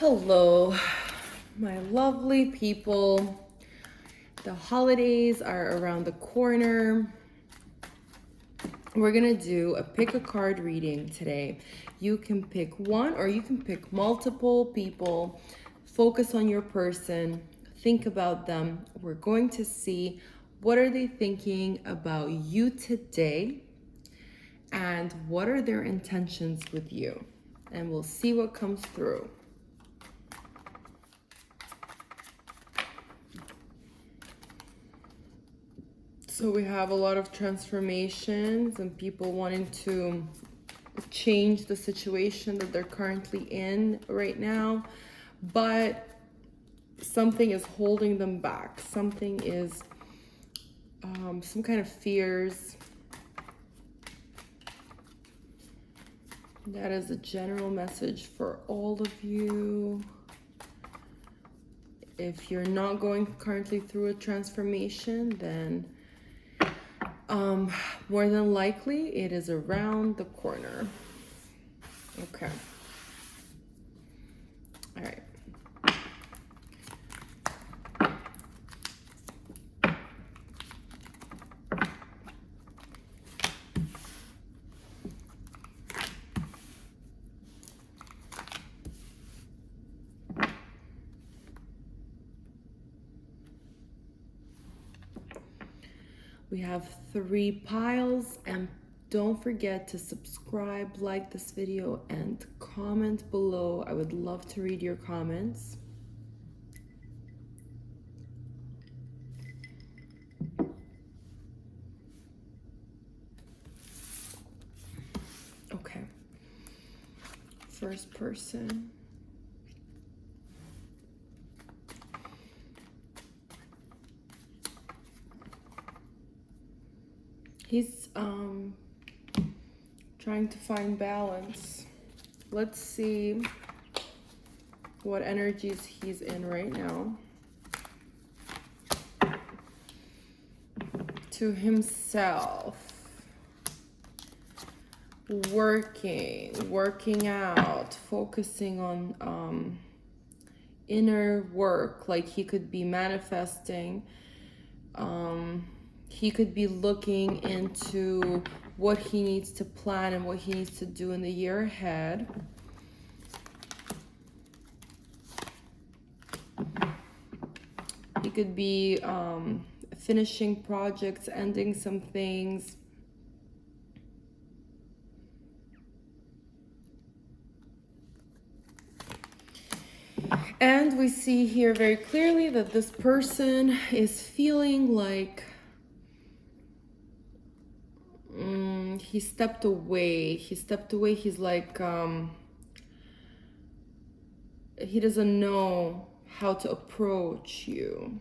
Hello, my lovely people. The holidays are around the corner. We're gonna do a pick a card reading today. You can pick one or you can pick multiple people. Focus on your person, think about them. We're going to see what are they thinking about you today and what are their intentions with you. And we'll see what comes through. So we have a lot of transformations and people wanting to change the situation that they're currently in right now, but something is holding them back. Something is, some kind of fears. That is a general message for all of you. If you're not going currently through a transformation, then more than likely it is around the corner. Okay. All right. We have 3 piles, and don't forget to subscribe, like this video, and comment below. I would love to read your comments. Okay. First person. He's trying to find balance. Let's see what energies he's in right now. To himself. Working out, focusing on inner work. Like he could be manifesting. He could be looking into what he needs to plan and what he needs to do in the year ahead. He could be finishing projects, ending some things. And we see here very clearly that this person is feeling like he stepped away. He's like, he doesn't know how to approach you.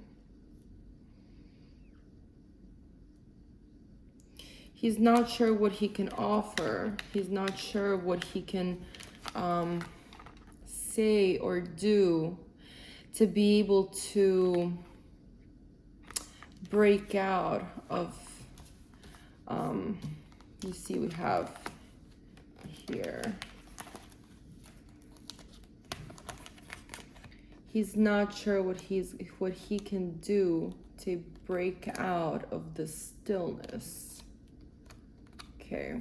He's not sure what he can offer. He's not sure what he can say or do to be able to break out of, you see we have here, he's not sure what he can do to break out of the stillness. Okay.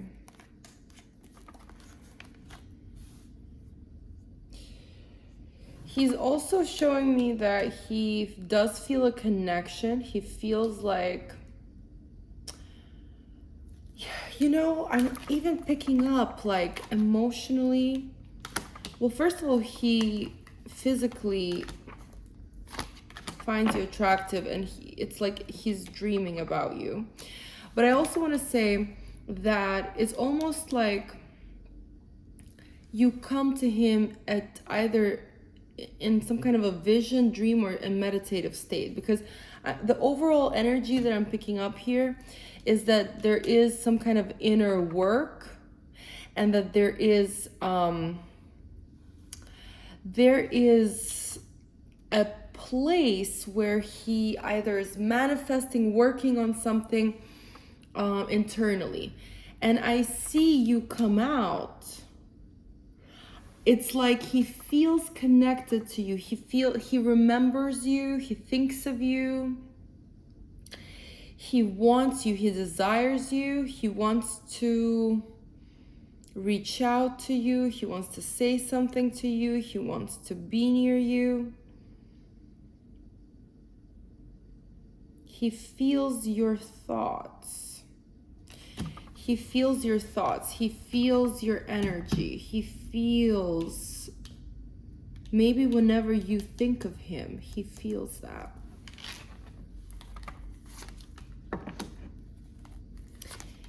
He's also showing me that he does feel a connection. He feels like, you know, I'm even picking up like emotionally. Well, first of all, he physically finds you attractive and it's like he's dreaming about you. But I also want to say that it's almost like you come to him at either in some kind of a vision, dream, or a meditative state, because the overall energy that I'm picking up here is that there is some kind of inner work, and that there is a place where he either is manifesting, working on something internally. And I see you come out it's like he feels connected to you. He remembers you, he thinks of you. He wants you, he desires you, he wants to reach out to you, he wants to say something to you, he wants to be near you. He feels your thoughts. He feels your thoughts. He feels your energy. He feels, maybe whenever you think of him, he feels that.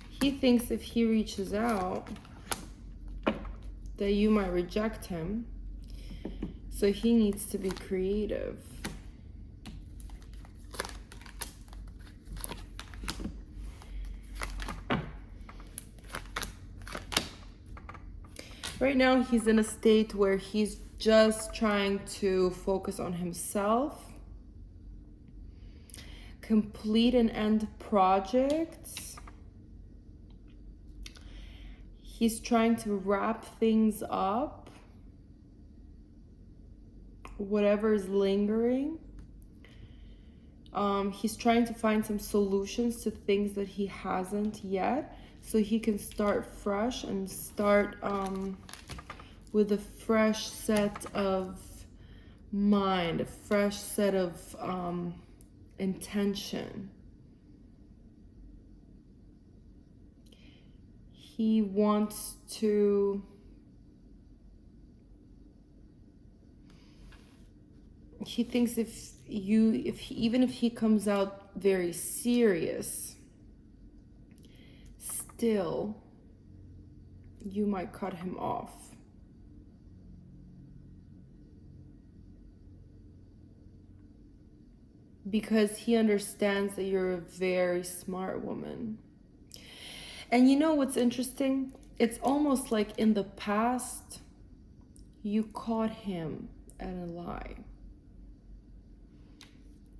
He thinks if he reaches out, that you might reject him. So he needs to be creative. Right now, he's in a state where he's just trying to focus on himself, complete and end projects. He's trying to wrap things up, whatever is lingering. He's trying to find some solutions to things that he hasn't yet, so he can start fresh and start with a fresh set of mind, a fresh set of intention. He wants to he thinks even if he comes out very serious, still you might cut him off. Because he understands that you're a very smart woman. And you know what's interesting? It's almost like in the past, you caught him at a lie.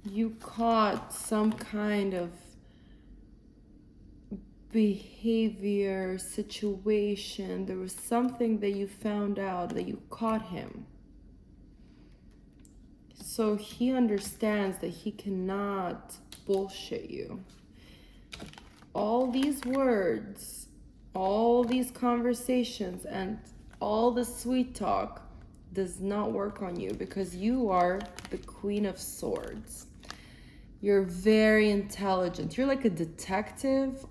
You caught some kind of behavior, situation. There was something that you found out that you caught him. So he understands that he cannot bullshit you. All these words, all these conversations, and all the sweet talk does not work on you because you are the Queen of Swords. You're very intelligent. You're like a detective,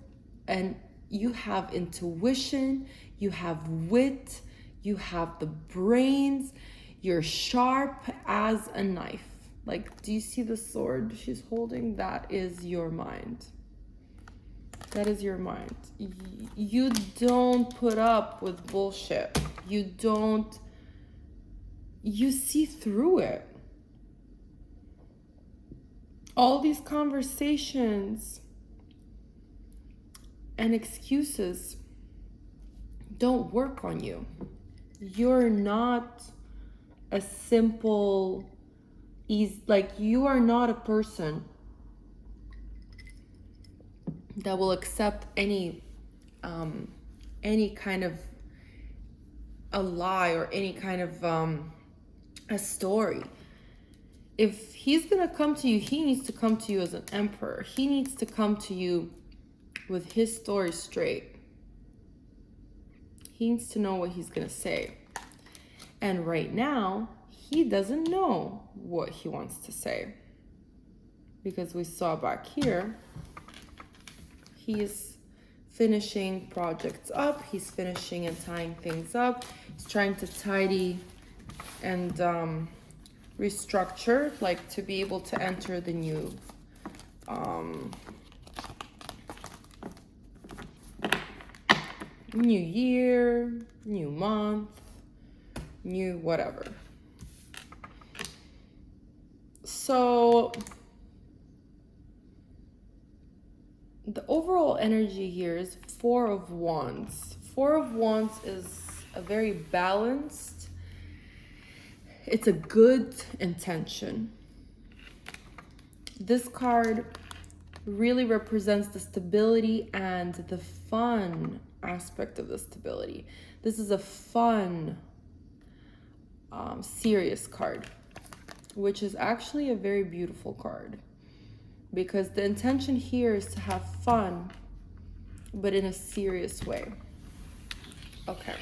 and you have intuition, you have wit, you have the brains. You're sharp as a knife. Like, do you see the sword she's holding? That is your mind. That is your mind. You don't put up with bullshit. You see through it. All these conversations and excuses don't work on you. You're not a simple, you are not a person that will accept any kind of a lie or any kind of a story. If he's gonna come to you, he needs to come to you as an emperor. He needs to come to you with his story straight. He needs to know what he's gonna say. And right now, he doesn't know what he wants to say. Because we saw back here, he's finishing projects up, he's finishing and tying things up, he's trying to tidy and restructure, like to be able to enter the new new year, new month, new whatever. So the overall energy here is Four of Wands. Four of Wands is a very balanced, it's a good intention. This card really represents the stability and the fun aspect of the stability. This is a fun serious card, which is actually a very beautiful card, because the intention here is to have fun, but in a serious way. Okay.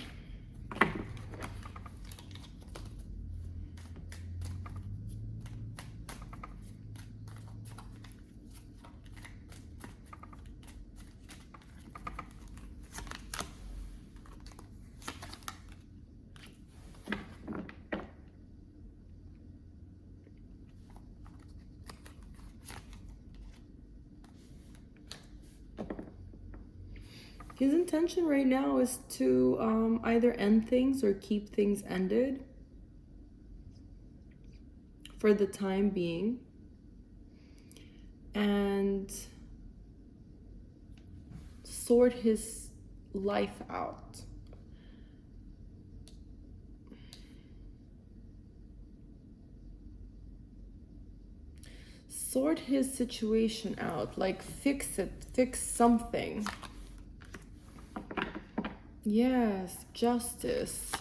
His intention right now is to either end things or keep things ended for the time being, and sort his life out. Sort his situation out, like fix it, fix something. Yes, justice.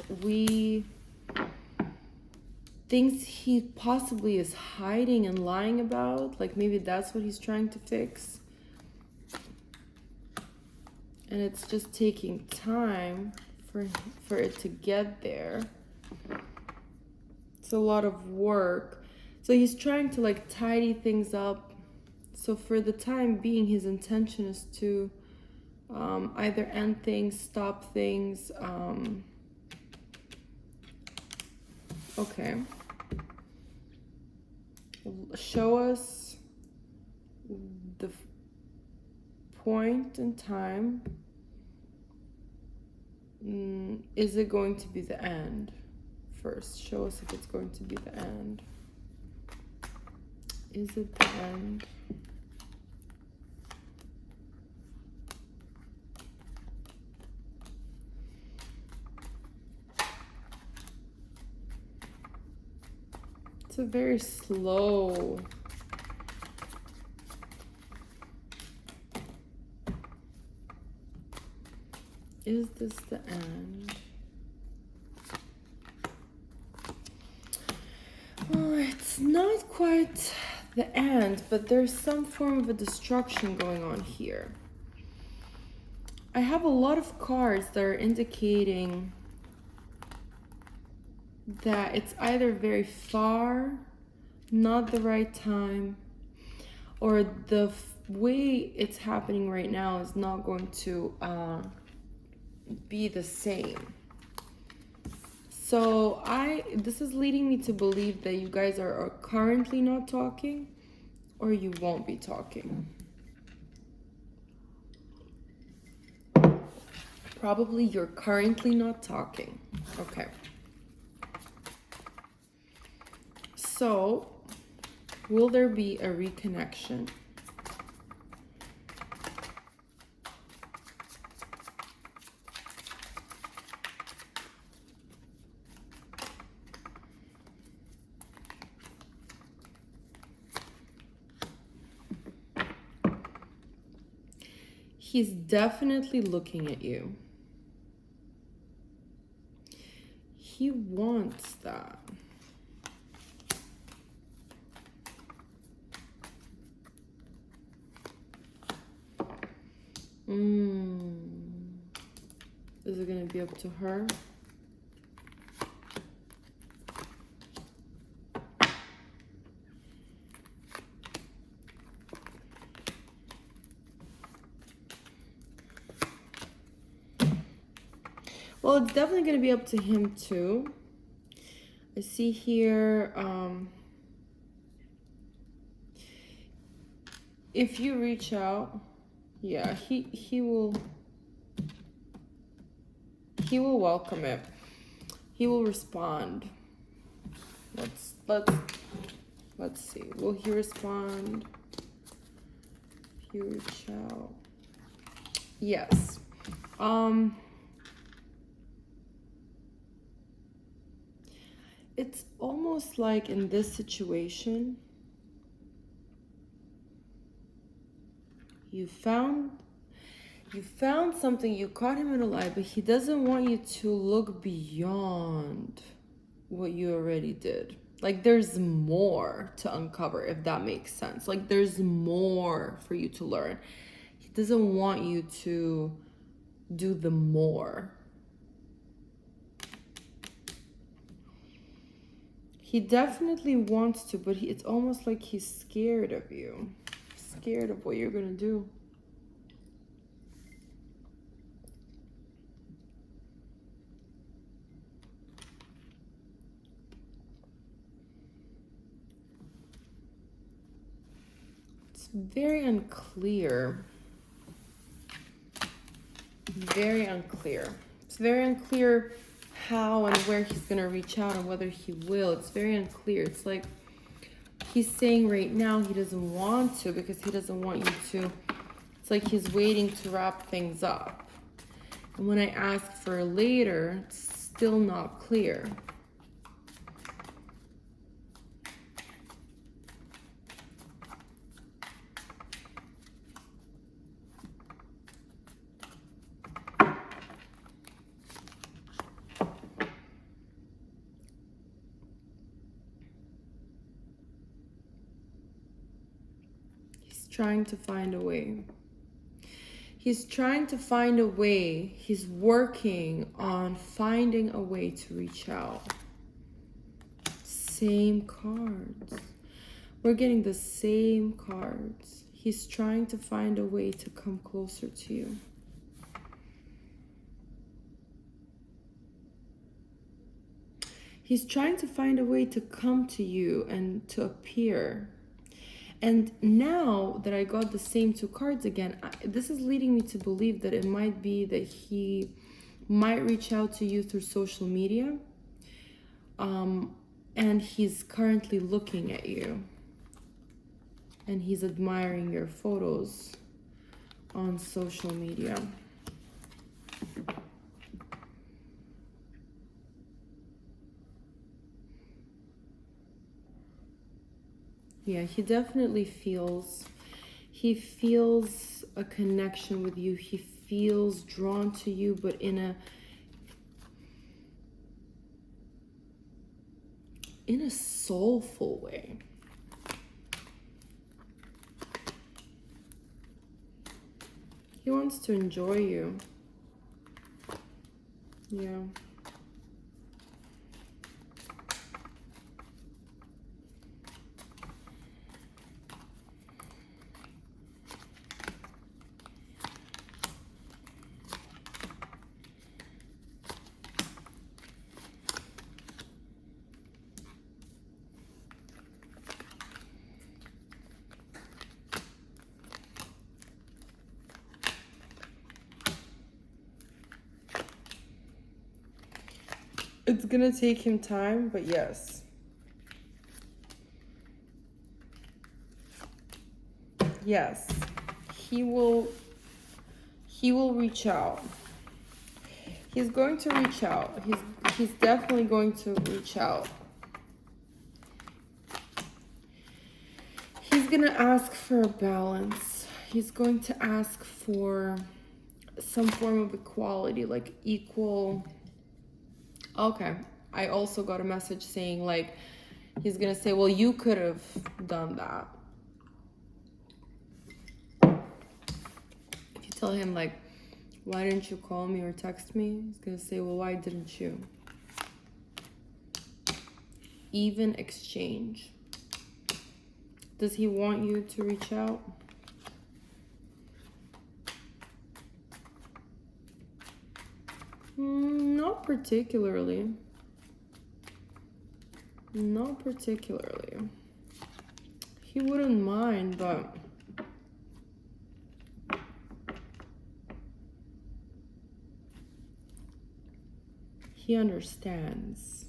Things he possibly is hiding and lying about, like maybe that's what he's trying to fix. And it's just taking time for it to get there. It's a lot of work. So he's trying to like tidy things up. So for the time being, his intention is to either end things, stop things. Okay. Show us the point in time. Is it going to be the end? First, show us if it's going to be the end. Is it the end? It's a very slow. Is this the end? Well, it's not quite the end, but there's some form of a destruction going on here. I have a lot of cards that are indicating that it's either very far, not the right time, or the way it's happening right now is not going to be the same. So this is leading me to believe that you guys are currently not talking, or you won't be talking. Probably you're currently not talking. Okay. So, will there be a reconnection? He's definitely looking at you. He wants that. Is it gonna be up to her? Well, it's definitely gonna be up to him too. I see here, if you reach out, yeah, he will welcome it. He will respond. Let's see. Will he respond? If you reach out. Yes. It's almost like in this situation, you found something, you caught him in a lie, but he doesn't want you to look beyond what you already did. Like there's more to uncover, if that makes sense. Like there's more for you to learn. He doesn't want you to do the more. He definitely wants to, but it's almost like he's scared of you. Scared of what you're gonna do. It's very unclear. Very unclear. It's very unclear how and where he's gonna reach out and whether he will. It's very unclear. It's like he's saying right now he doesn't want to because he doesn't want you to. It's like he's waiting to wrap things up. And when I ask for later, it's still not clear. Trying to find a way. He's trying to find a way. He's working on finding a way to reach out. Same cards. We're getting the same cards. He's trying to find a way to come closer to you. He's trying to find a way to come to you and to appear. And now that I got the same two cards again, this is leading me to believe that it might be that he might reach out to you through social media. And he's currently looking at you. And he's admiring your photos on social media. Yeah, he definitely feels a connection with you. He feels drawn to you, but in a soulful way. He wants to enjoy you. Yeah. It's gonna take him time, but yes. Yes. He will reach out. He's going to reach out. He's definitely going to reach out. He's gonna ask for a balance. He's going to ask for some form of equality, like equal. Okay, I also got a message saying like, he's gonna say, well, you could have done that. If you tell him like, why didn't you call me or text me? He's gonna say, well, why didn't you? Even exchange. Does he want you to reach out? Not particularly. Not particularly. He wouldn't mind, but he understands.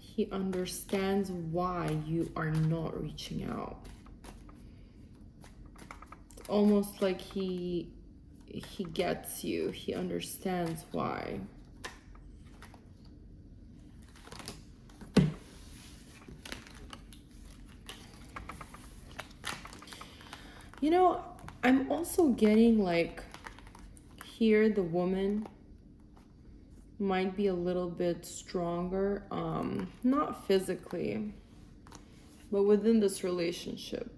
He understands why you are not reaching out. It's almost like he gets you. He understands why. You know, I'm also getting like, here the woman, might be a little bit stronger, not physically, but within this relationship.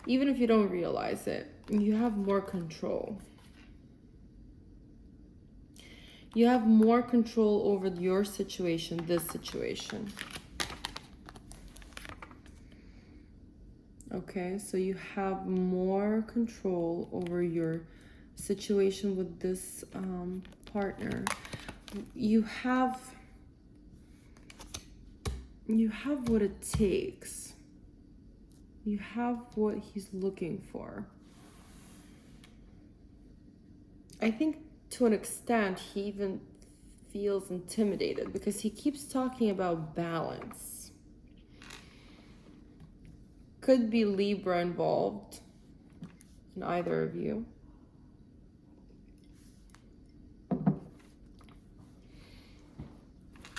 Even if you don't realize it, you have more control. You have more control over your situation, this situation. Okay, so you have more control over your situation with this partner. You have what it takes. You have what he's looking for. I think to an extent he even feels intimidated because he keeps talking about balance. Could be Libra involved in either of you.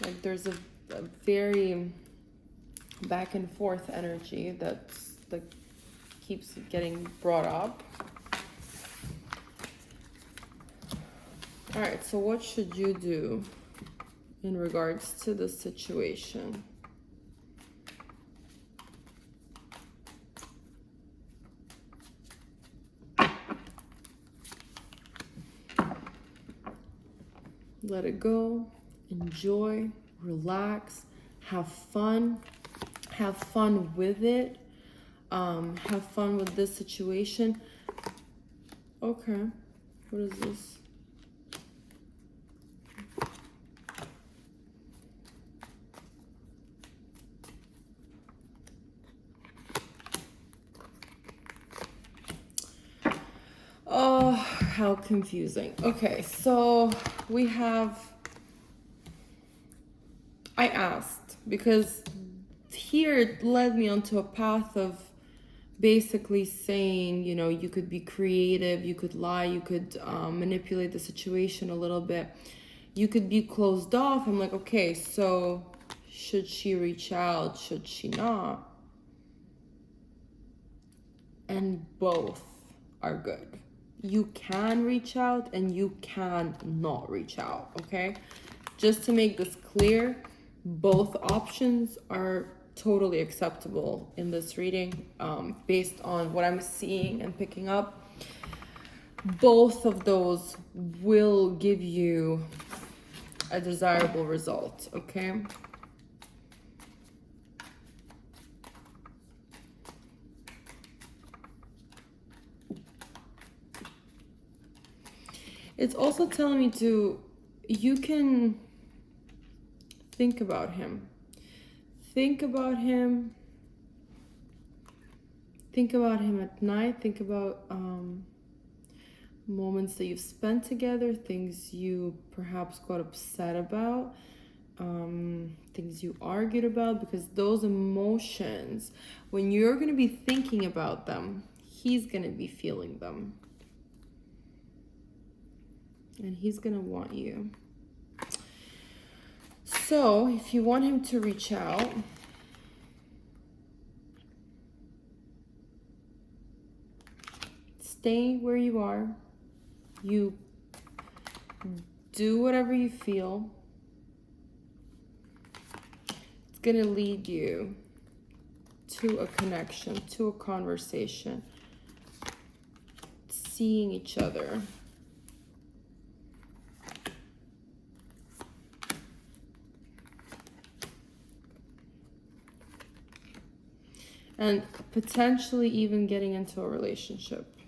Like there's a very back and forth energy that keeps getting brought up. All right, so what should you do in regards to this situation? Let it go, enjoy, relax, have fun with it, have fun with this situation. Okay, what is this? Oh, how confusing. Okay, so we have, I asked because here it led me onto a path of basically saying, you know, you could be creative, you could lie, you could manipulate the situation a little bit, you could be closed off. I'm like, okay, so should she reach out, should she not? And both are good. You can reach out and you can not reach out, okay? Just to make this clear, both options are totally acceptable in this reading, based on what I'm seeing and picking up. Both of those will give you a desirable result, okay? It's also telling me you can think about him. Think about him at night. Think about moments that you've spent together, things you perhaps got upset about, things you argued about, because those emotions, when you're going to be thinking about them, he's going to be feeling them. And he's going to want you. So if you want him to reach out, stay where you are. You do whatever you feel. It's going to lead you to a connection, to a conversation, seeing each other. And potentially even getting into a relationship,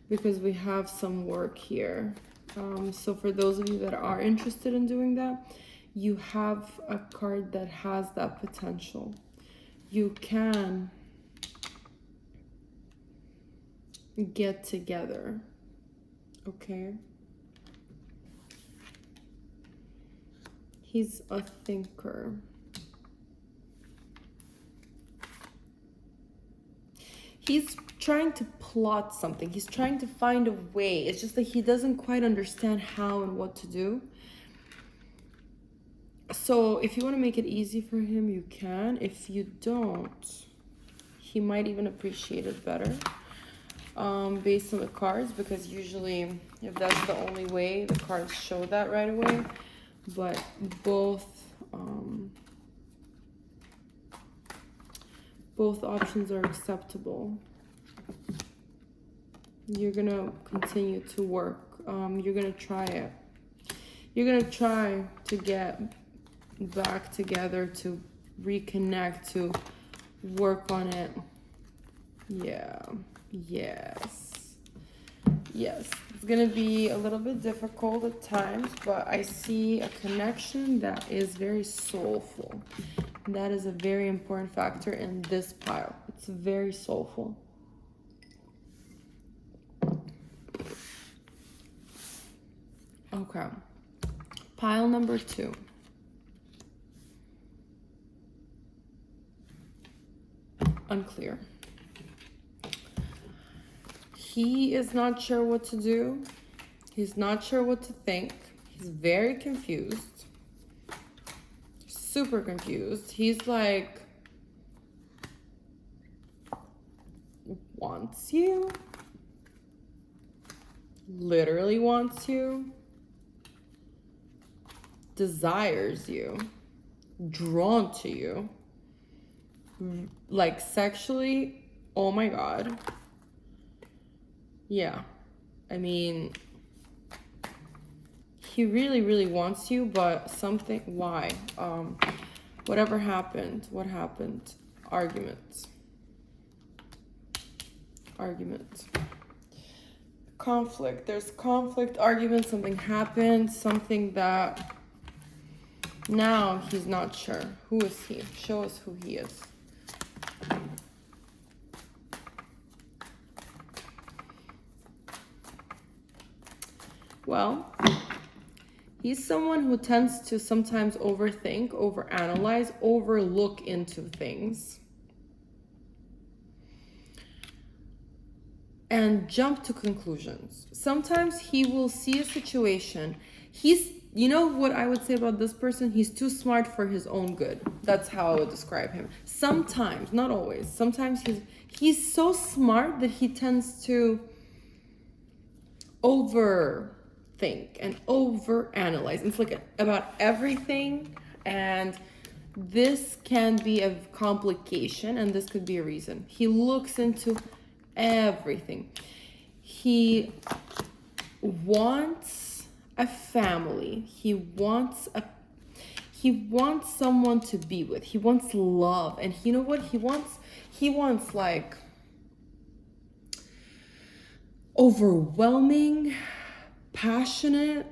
because we have some work here. So for those of you that are interested in doing that, you have a card that has that potential. You can get together, okay? He's a thinker. He's trying to plot something. He's trying to find a way. It's just that he doesn't quite understand how and what to do. So if you want to make it easy for him, you can. If you don't, he might even appreciate it better. based on the cards, because usually if that's the only way, the cards show that right away. But both options are acceptable. You're gonna continue to work. You're gonna try it. You're gonna try to get back together, to reconnect, to work on it. Yeah. Yes. It's gonna be a little bit difficult at times, but I see a connection that is very soulful. That is a very important factor in this pile. It's very soulful. Okay. Pile number 2. Unclear. He is not sure what to do. He's not sure what to think. He's very confused. Super confused. He's like, wants you. Literally wants you. Desires you. Drawn to you. Like sexually, oh my god. Yeah. I mean, he really, really wants you, but something, why? Whatever happened, what happened? Arguments. Conflict. There's conflict, argument, something happened, something that now he's not sure. Who is he? Show us who he is. Well, he's someone who tends to sometimes overthink, overanalyze, overlook into things, and jump to conclusions. Sometimes he will see a situation. You know what I would say about this person? He's too smart for his own good. That's how I would describe him. Sometimes, not always. Sometimes he's so smart that he tends to overthink and overanalyze. It's like about everything, and this can be a complication, and this could be a reason. He looks into everything. He wants a family. He wants someone to be with. He wants love. And you know what? He wants like overwhelming, passionate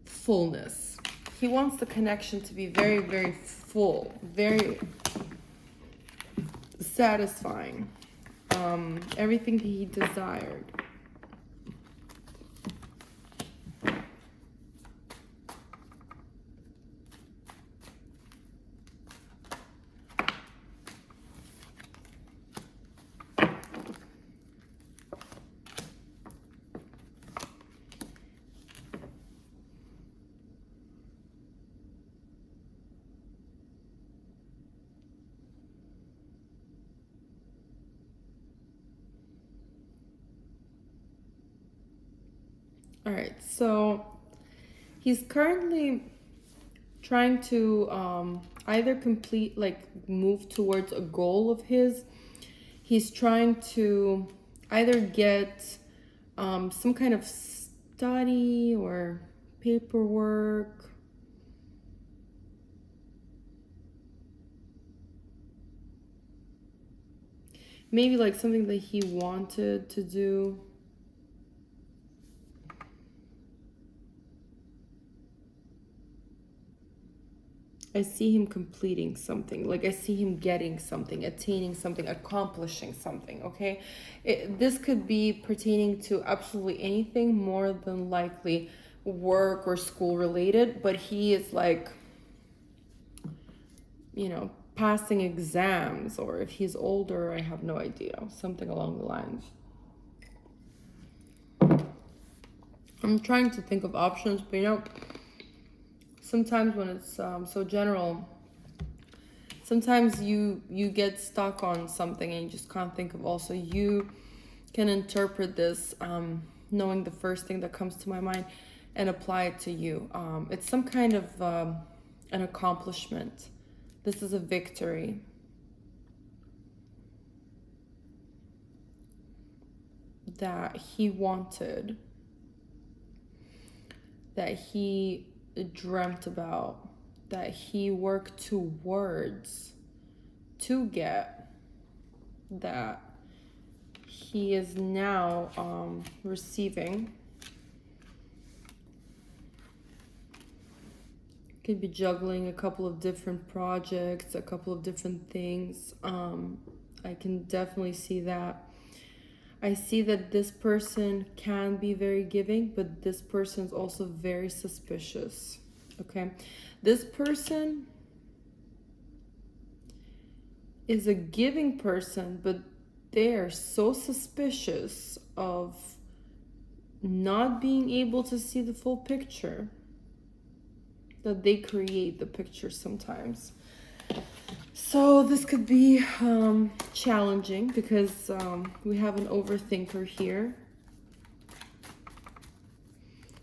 fullness. He wants the connection to be very, very full, very satisfying. Everything that he desired. All right, so he's currently trying to either move towards a goal of his. He's trying to either get some kind of study or paperwork. Maybe like something that he wanted to do. I see him completing something. Like I see him getting something, attaining something, accomplishing something, okay? This could be pertaining to absolutely anything, more than likely work or school related, but he is like, you know, passing exams, or if he's older, I have no idea. Something along the lines. I'm trying to think of options, but you know, sometimes when it's so general, sometimes you get stuck on something and you just can't think of. Also, you can interpret this, knowing the first thing that comes to my mind, and apply it to you. It's some kind of an accomplishment. This is a victory. That he wanted, that he dreamt about, that he worked towards to get, that he is now receiving. Could be juggling a couple of different projects, a couple of different things. I can definitely see that. I see that this person can be very giving, but this person is also very suspicious. Okay, this person is a giving person, but they are so suspicious of not being able to see the full picture that they create the picture sometimes. So this could be challenging because we have an overthinker here.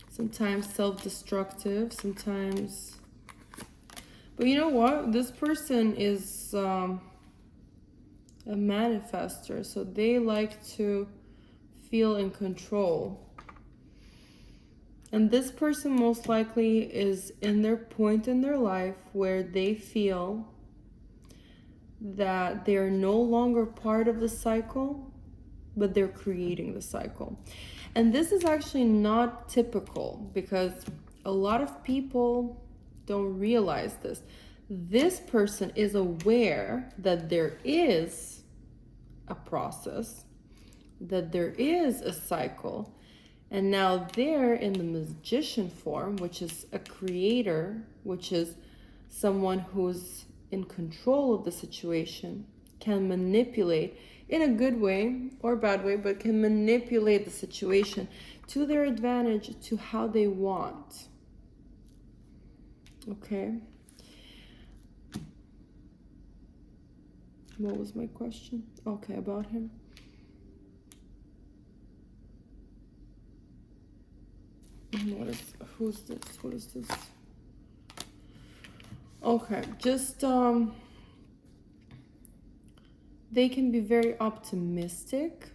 Sometimes self-destructive, sometimes... But you know what? This person is a manifester, so they like to feel in control. And this person most likely is in their point in their life where they feel that they're no longer part of the cycle, but they're creating the cycle. And this is actually not typical because a lot of people don't realize this. This person is aware that there is a process, that there is a cycle, and now they're in the magician form, which is a creator, which is someone who's in control of the situation, can manipulate in a good way or bad way, but can manipulate the situation to their advantage, to how they want. Okay. What was my question? Okay, about him. Who's this? What is this? Okay, just they can be very optimistic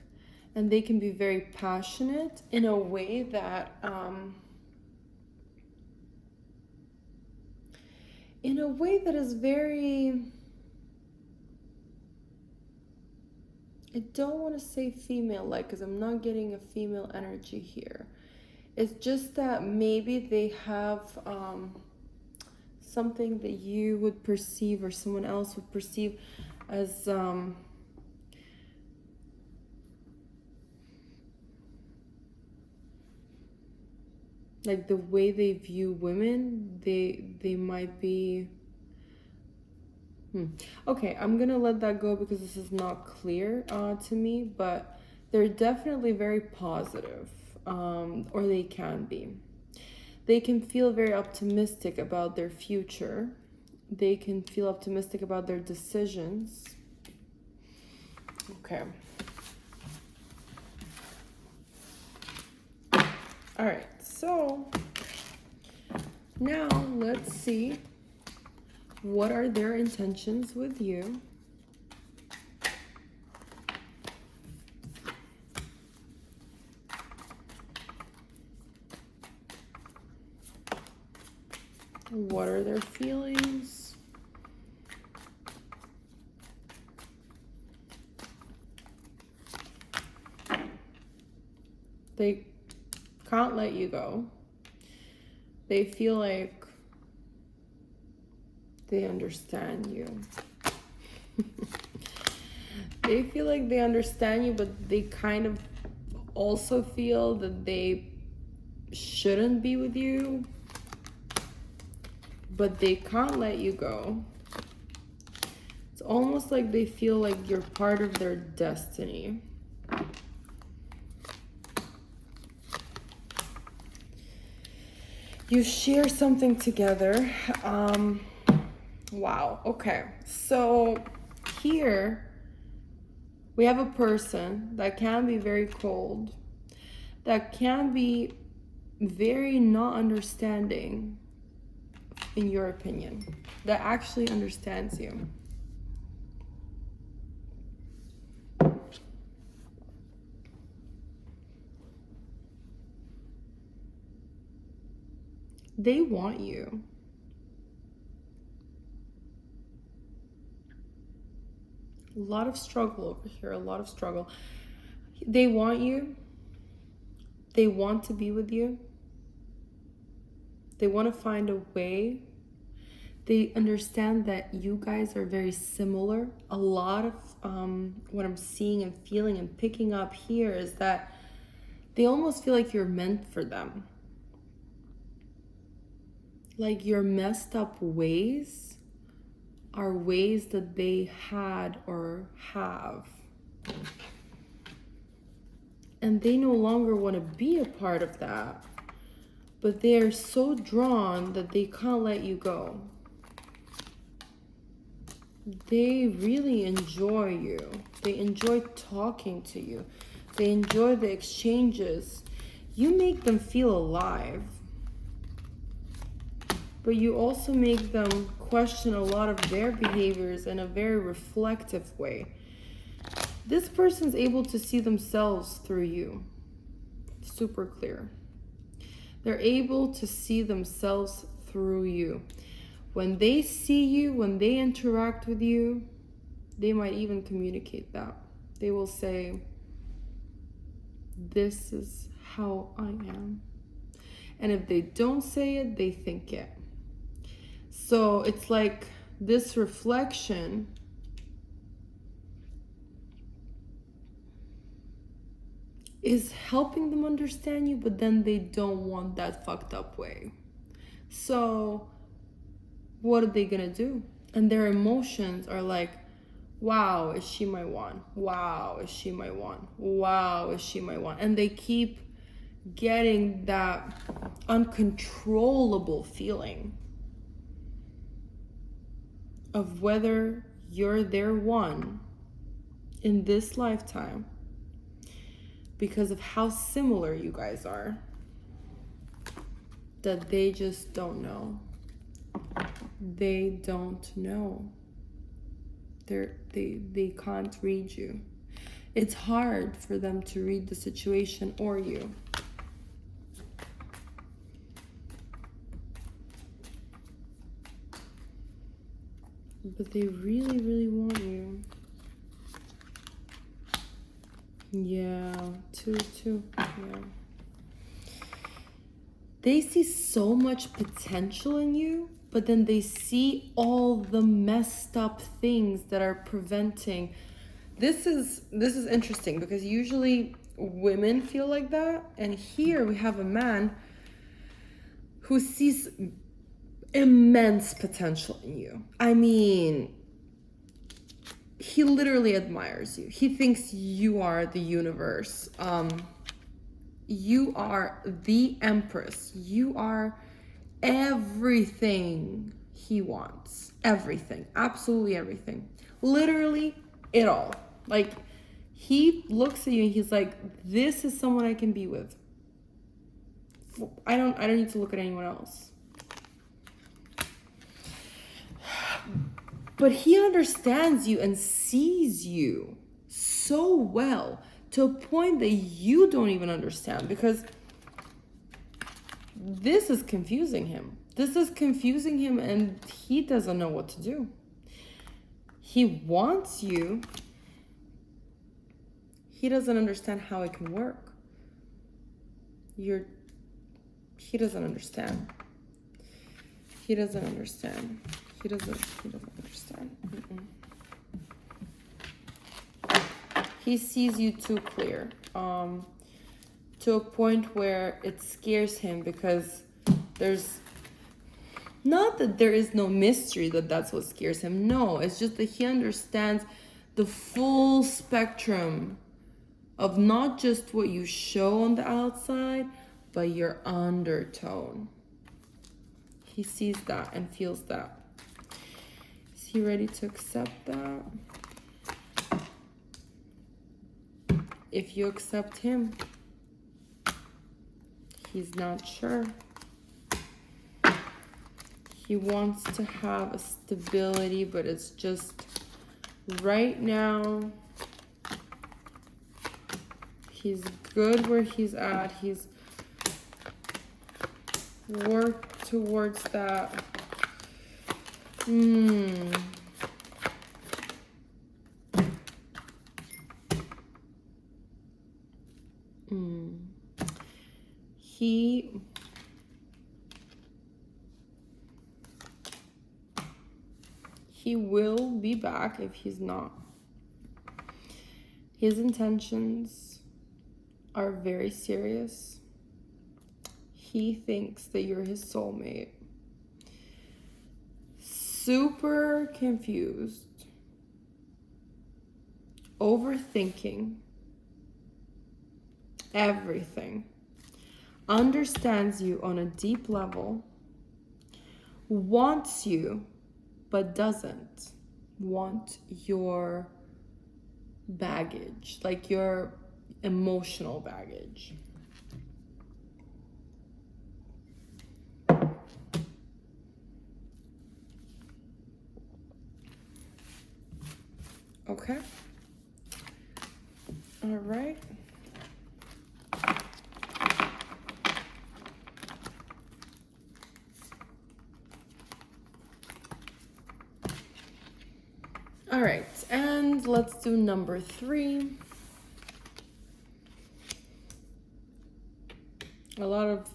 and they can be very passionate in a way that is very, I don't want to say female-like because I'm not getting a female energy here. It's just that maybe they have something that you would perceive or someone else would perceive as like the way they view women. They might be okay, I'm gonna let that go because this is not clear to me, but they're definitely very positive, or they can be. They can feel very optimistic about their future. They can feel optimistic about their decisions. Okay. All right, so now let's see what are their intentions with you. What are their feelings? They can't let you go. They feel like they understand you. They feel like they understand you, but they kind of also feel that they shouldn't be with you, but they can't let you go. It's almost like they feel like you're part of their destiny. You share something together. Wow. Okay. So here we have a person that can be very cold, that can be very not understanding, in your opinion, that actually understands you. They want you. A lot of struggle over here, a lot of struggle. They want you. They want to be with you. They want to find a way. They understand that you guys are very similar. A lot of what I'm seeing and feeling and picking up here is that they almost feel like you're meant for them. Like your messed up ways are ways that they had or have. And they no longer want to be a part of that. But they are so drawn that they can't let you go. They really enjoy you. They enjoy talking to you. They enjoy the exchanges. You make them feel alive. But you also make them question a lot of their behaviors in a very reflective way. This person's able to see themselves through you. Super clear. They're able to see themselves through you. When they see you, when they interact with you, they might even communicate that. They will say, this is how I am. And if they don't say it, they think it. So it's like this reflection is helping them understand you, but then they don't want that fucked up way. So what are they gonna do? And their emotions are like, wow, is she my one? Wow, is she my one? Wow, is she my one? And they keep getting that uncontrollable feeling of whether you're their one in this lifetime because of how similar you guys are, that they just don't know. They don't know. They can't read you. It's hard for them to read the situation or you. But they really, really want you. Yeah, two, yeah. They see so much potential in you, but then they see all the messed up things that are preventing. This is interesting because usually women feel like that, and here we have a man who sees immense potential in you. I mean, he literally admires you. He thinks you are the universe. You are the empress. You are everything he wants. Everything. Absolutely everything. Literally it all. Like, he looks at you and he's like, this is someone I can be with. I don't need to look at anyone else. But he understands you and sees you so well to a point that you don't even understand, because this is confusing him. This is confusing him and he doesn't know what to do. He wants you. He doesn't understand how it can work. He doesn't understand. He doesn't understand. He doesn't understand. He sees you too clear, to a point where it scares him, because there's not that there is no mystery that that's what scares him. No, it's just that he understands the full spectrum of not just what you show on the outside, but your undertone. He sees that and feels that. he ready to accept that? If you accept him, he's not sure. He wants to have a stability, but it's just right now, he's good where he's at. He's worked towards that. He will be back if he's not. His intentions are very serious. He thinks that you're his soulmate. Super confused. Overthinking everything. Understands you on a deep level. Wants you, but doesn't want your baggage, like your emotional baggage. Okay. All right. All right, and let's do number 3. A lot of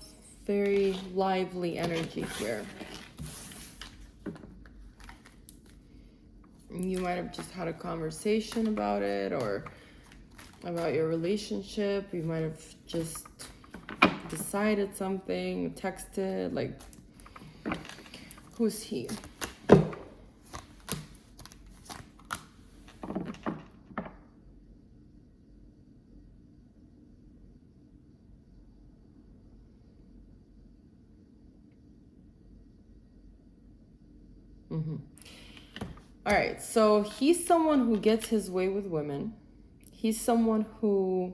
very lively energy here. You might have just had a conversation about it or about your relationship. You might have just decided something, texted, like, who's he? All right, so he's someone who gets his way with women. He's someone who,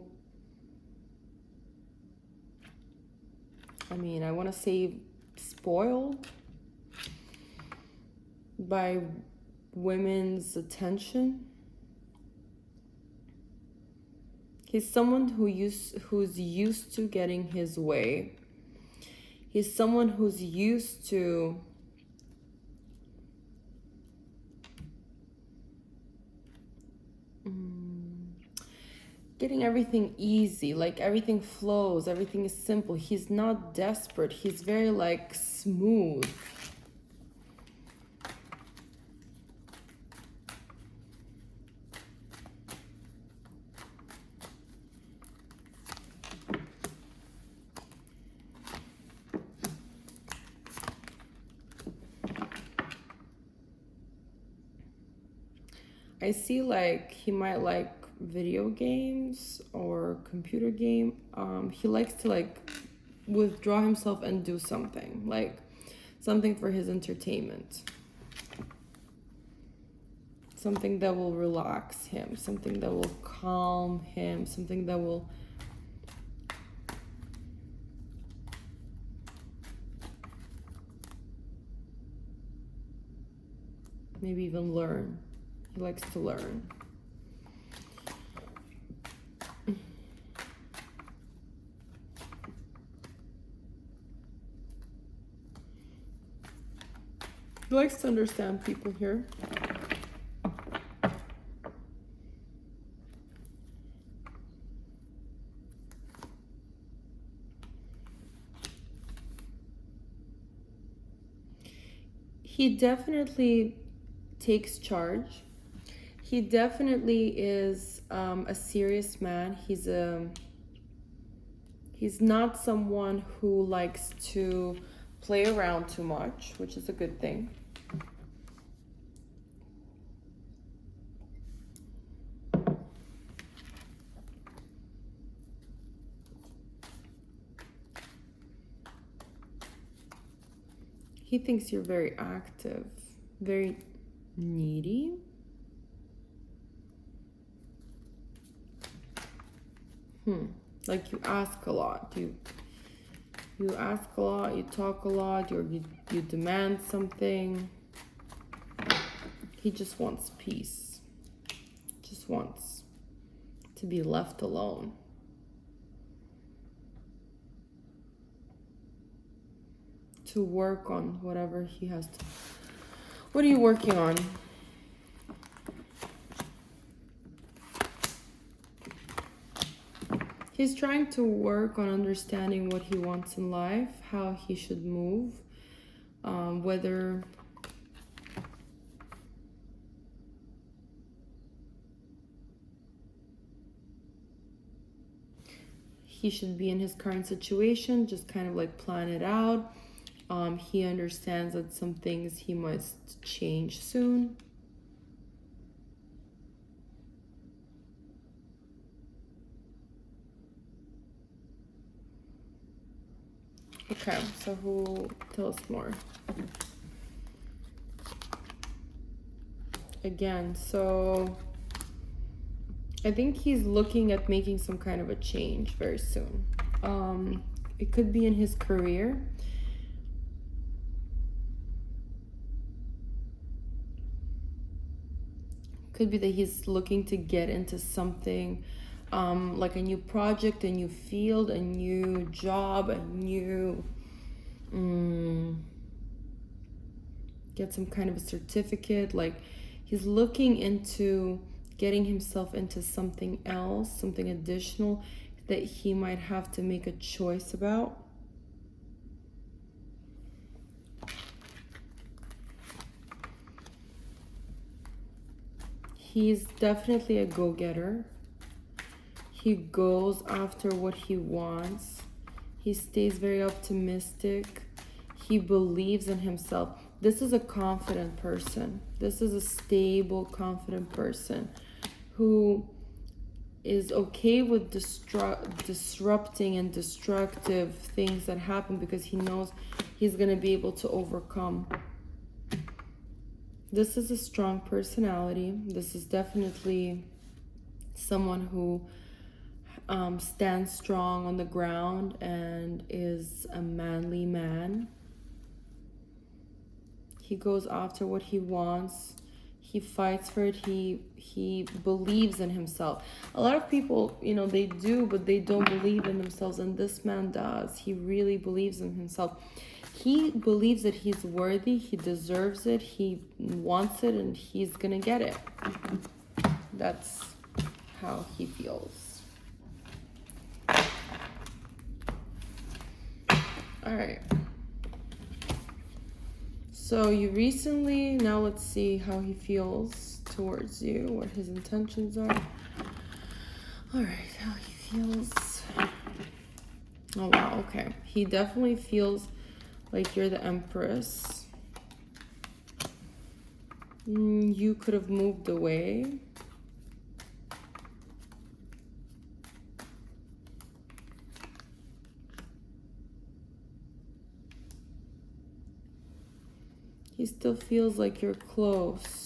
I want to say spoiled by women's attention. He's someone who's used to getting his way. He's someone who's used to getting everything easy, like everything flows, everything is simple. He's not desperate. He's very like smooth. I see like he might like video games or computer game. He likes to like withdraw himself and do something, like something for his entertainment. Something that will relax him, something that will calm him, something that will maybe even learn. He likes to learn. He likes to understand people here. He definitely takes charge. He definitely is a serious man. He's not someone who likes to play around too much, which is a good thing. He thinks you're very active, very Needy. Like you ask a lot. You ask a lot, you talk a lot, you demand something. He just wants peace. Just wants to be left alone. To work on whatever he has to. What are you working on? He's trying to work on understanding what he wants in life, how he should move, whether he should be in his current situation, just kind of like plan it out. He understands that some things he must change soon. Okay, so who, tell us more. Again, so I think he's looking at making some kind of a change very soon. It could be in his career. Could be that he's looking to get into something like a new project, a new field, a new job, a new get some kind of a certificate. Like he's looking into getting himself into something else, something additional that he might have to make a choice about. He's definitely a go-getter. He goes after what he wants. He stays very optimistic. He believes in himself. This is a confident person. This is a stable, confident person who is okay with disrupting and destructive things that happen because he knows he's going to be able to overcome. This is a strong personality. This is definitely someone who stands strong on the ground and is a manly man. He goes after what he wants. He fights for it. He believes in himself. A lot of people, they do, but they don't believe in themselves. And this man does. He really believes in himself. He believes that he's worthy. He deserves it. He wants it, and he's gonna get it. That's how he feels. All right. So you recently, now let's see how he feels towards you, what his intentions are. All right, how he feels. Oh, wow, okay. He definitely feels like you're the Empress. You could have moved away. He still feels like you're close.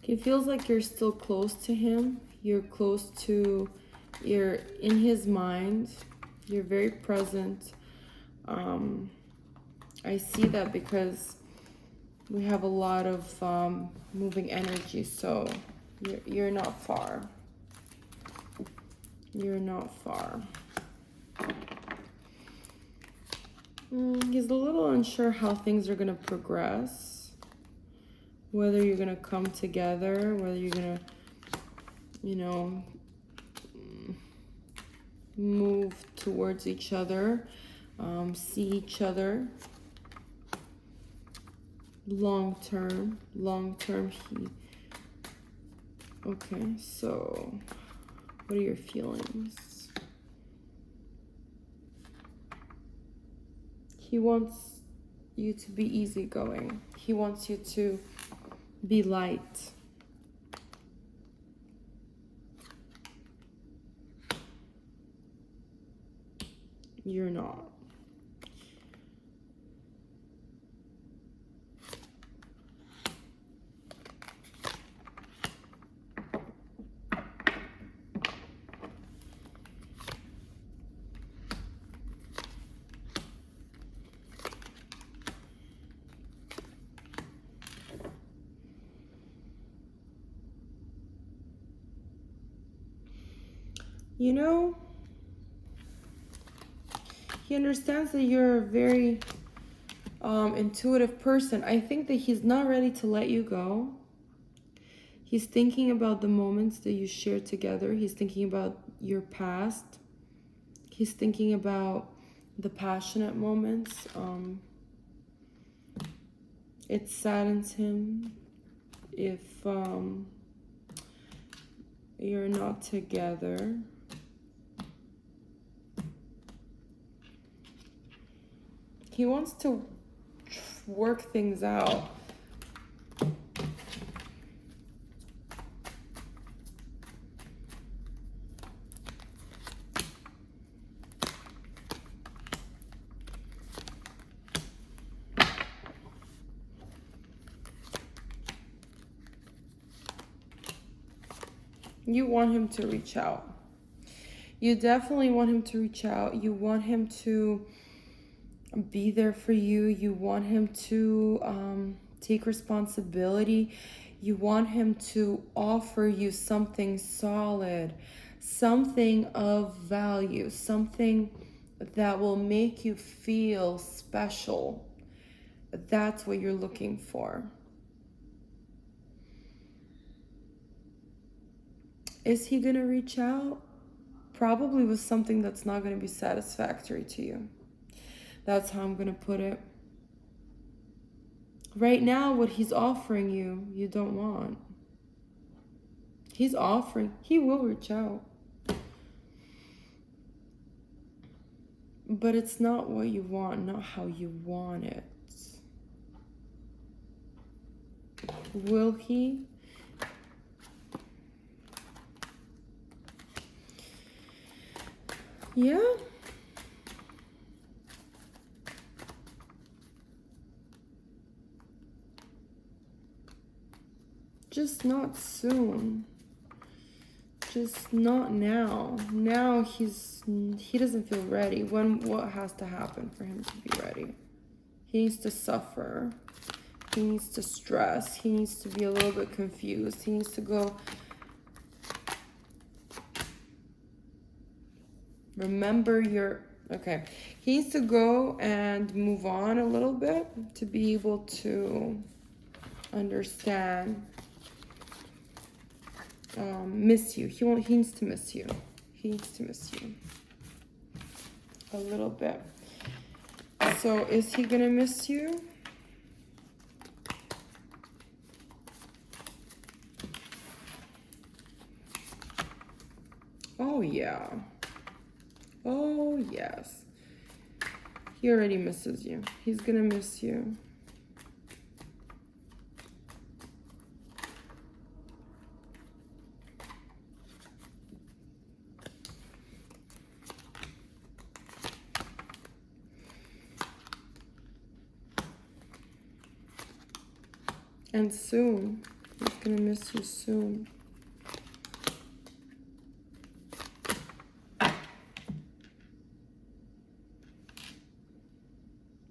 It feels like you're still close to him. You're in his mind. You're very present. I see that because we have a lot of moving energy, so you're not far. You're not far. He's a little unsure how things are going to progress. Whether you're going to come together, whether you're going to, move towards each other, see each other long term. Okay, so what are your feelings? He wants you to be easygoing. He wants you to be light. You're not. You know, he understands that you're a very intuitive person. I think that he's not ready to let you go. He's thinking about the moments that you shared together. He's thinking about your past. He's thinking about the passionate moments. It saddens him if you're not together. He wants to work things out. You want him to reach out. You definitely want him to reach out. You want him to be there for you. You want him to take responsibility. You want him to offer you something solid, something of value, something that will make you feel special. That's what you're looking for. Is he going to reach out? Probably with something that's not going to be satisfactory to you. That's how I'm going to put it. Right now, what he's offering you, you don't want. He's offering. He will reach out. But it's not what you want, not how you want it. Will he? Yeah. Just not soon. Just not now. Now he doesn't feel ready. What has to happen for him to be ready? He needs to suffer. He needs to stress. He needs to be a little bit confused. He needs to go. Remember your. Okay. He needs to go and move on a little bit to be able to understand. Miss you. He needs to miss you. He needs to miss you a little bit. So is he gonna miss you? Oh yeah. Oh yes. He already misses you. He's gonna miss you. And soon. He's gonna miss you soon.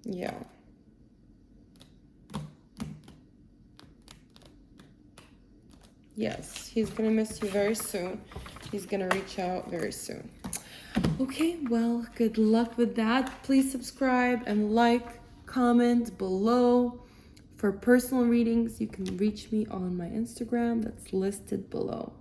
Yeah. Yes, he's gonna miss you very soon. He's gonna reach out very soon. Okay, well, good luck with that. Please subscribe and like, comment below. For personal readings, you can reach me on my Instagram that's listed below.